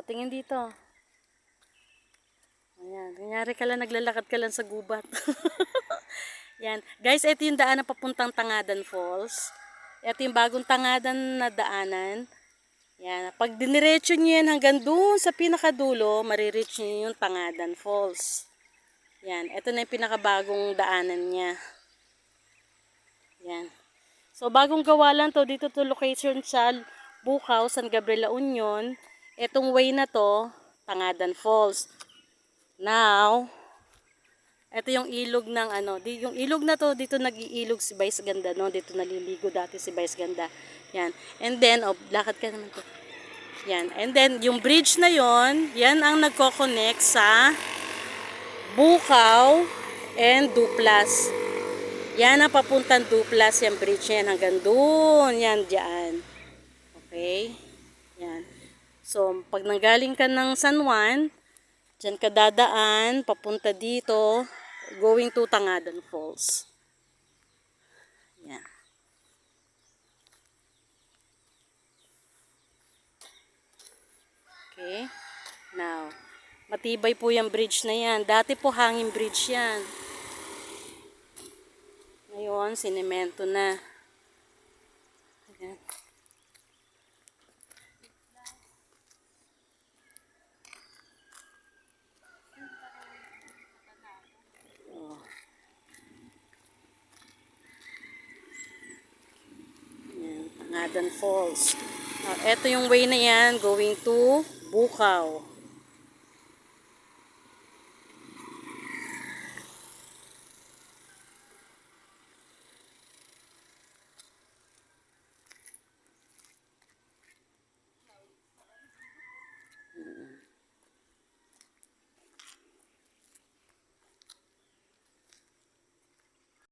Patingin dito. Ayan. Kunyari ka lang, naglalakad ka lang sa gubat. Yan. Guys, ito yung daan na papuntang Tangadan Falls. Ito yung bagong Tangadan na daanan. Yan. Pag diniretso nyo yan hanggang doon sa pinakadulo, marireach nyo yung Tangadan Falls. Yan. Ito na yung pinakabagong daanan niya. Yan. So, bagong gawa lang to. Dito to location sa Bukaw, San Gabriel, La Union. Etong way na to, Tangadan Falls. Now, ito yung ilog ng yung ilog na to, dito nag-iilog si Vice Ganda, no? Dito naliligo dati si Vice Ganda. Yan. And then, lakad ka naman to. Yan. And then, yung bridge na yon, yan ang nagko-connect sa Bukaw and Duplas. Yan ang papuntang Duplas, yung bridge yan hanggang doon. Yan, dyan. Okay? Yan. So, pag nanggaling ka ng San Juan, dyan ka dadaan, papunta dito, going to Tangadan Falls. Yan. Okay? Now, matibay po yung bridge na yan. Dati po hanging bridge yan. Ngayon, sinemento na. Ayan. Oh. Ayan, Tangadan Falls. Ito yung way na yan, going to Bukaw.